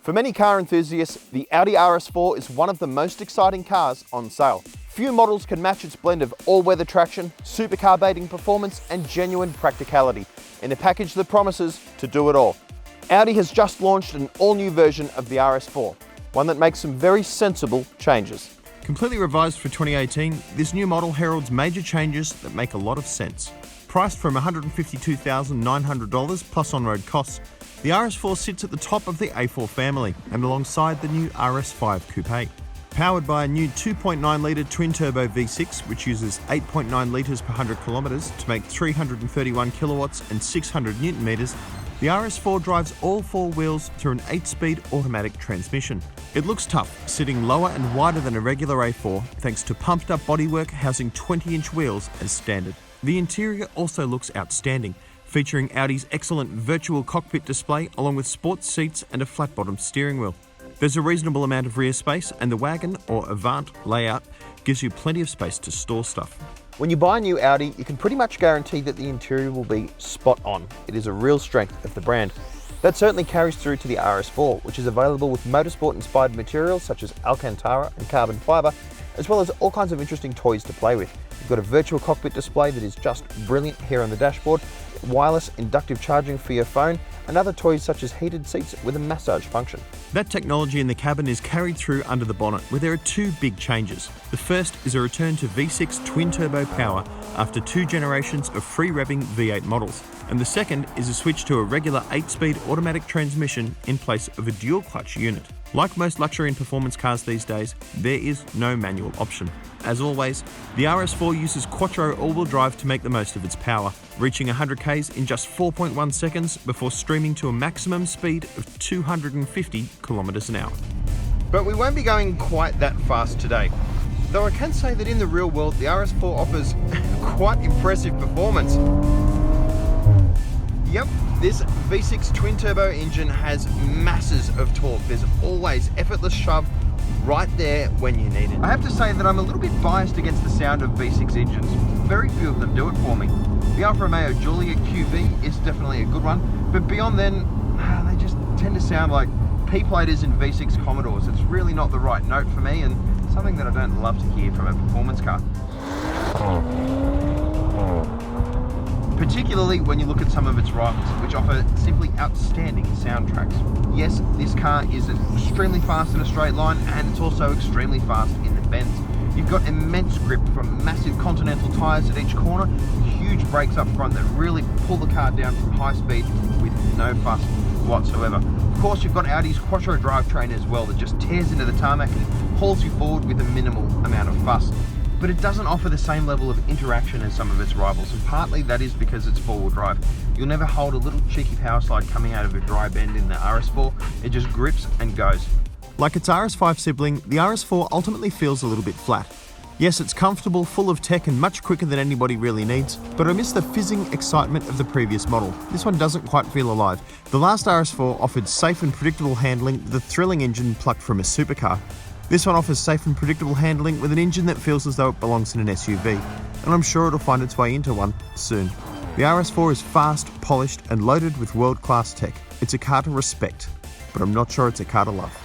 For many car enthusiasts, the Audi RS4 is one of the most exciting cars on sale. Few models can match its blend of all-weather traction, supercar baiting performance and genuine practicality in a package that promises to do it all. Audi has just launched an all-new version of the RS4, one that makes some very sensible changes. Completely revised for 2018, this new model heralds major changes that make a lot of sense. Priced from $152,900 plus on-road costs, the RS4 sits at the top of the A4 family and alongside the new RS5 Coupe. Powered by a new 2.9-litre twin-turbo V6, which uses 8.9 litres per 100 kilometres to make 331 kilowatts and 600 newton metres, the RS4 drives all four wheels through an 8-speed automatic transmission. It looks tough, sitting lower and wider than a regular A4 thanks to pumped-up bodywork housing 20-inch wheels as standard. The interior also looks outstanding, featuring Audi's excellent virtual cockpit display along with sports seats and a flat-bottom steering wheel. There's a reasonable amount of rear space and the wagon or Avant layout gives you plenty of space to store stuff. When you buy a new Audi, you can pretty much guarantee that the interior will be spot on. It is a real strength of the brand. That certainly carries through to the RS4, which is available with motorsport-inspired materials such as Alcantara and carbon fibre, as well as all kinds of interesting toys to play with. You've got a virtual cockpit display that is just brilliant here on the dashboard, wireless inductive charging for your phone, and other toys such as heated seats with a massage function. That technology in the cabin is carried through under the bonnet, where there are two big changes. The first is a return to V6 twin-turbo power after 2 generations of free-revving V8 models. And the second is a switch to a regular 8-speed automatic transmission in place of a dual-clutch unit. Like most luxury and performance cars these days, there is no manual option. As always, the RS4 uses quattro all-wheel drive to make the most of its power, reaching 100 k's in just 4.1 seconds before streaming to a maximum speed of 250 kilometers an hour. But we won't be going quite that fast today. Though I can say that in the real world, the RS4 offers quite impressive performance. Yep, this V6 twin-turbo engine has masses of torque. There's always effortless shove right there when you need it. I have to say that I'm a little bit biased against the sound of V6 engines. Very few of them do it for me. The Alfa Romeo Giulia QV is definitely a good one, but beyond then, they just tend to sound like P-platers in V6 Commodores. It's really not the right note for me and something that I don't love to hear from a performance car. Particularly when you look at some of its rivals, which offer simply outstanding soundtracks. Yes, this car is extremely fast in a straight line, and it's also extremely fast in the bends. You've got immense grip from massive Continental tyres at each corner, huge brakes up front that really pull the car down from high speed with no fuss whatsoever. Of course, you've got Audi's quattro drivetrain as well that just tears into the tarmac and hauls you forward with a minimal amount of fuss. But it doesn't offer the same level of interaction as some of its rivals, and partly that is because it's four-wheel drive. You'll never hold a little cheeky power slide coming out of a dry bend in the RS4, it just grips and goes. Like its RS5 sibling, the RS4 ultimately feels a little bit flat. Yes, it's comfortable, full of tech and much quicker than anybody really needs, but I miss the fizzing excitement of the previous model. This one doesn't quite feel alive. The last RS4 offered safe and predictable handling with a thrilling engine plucked from a supercar. This one offers safe and predictable handling with an engine that feels as though it belongs in an SUV, and I'm sure it'll find its way into one soon. The RS4 is fast, polished, and loaded with world-class tech. It's a car to respect, but I'm not sure it's a car to love.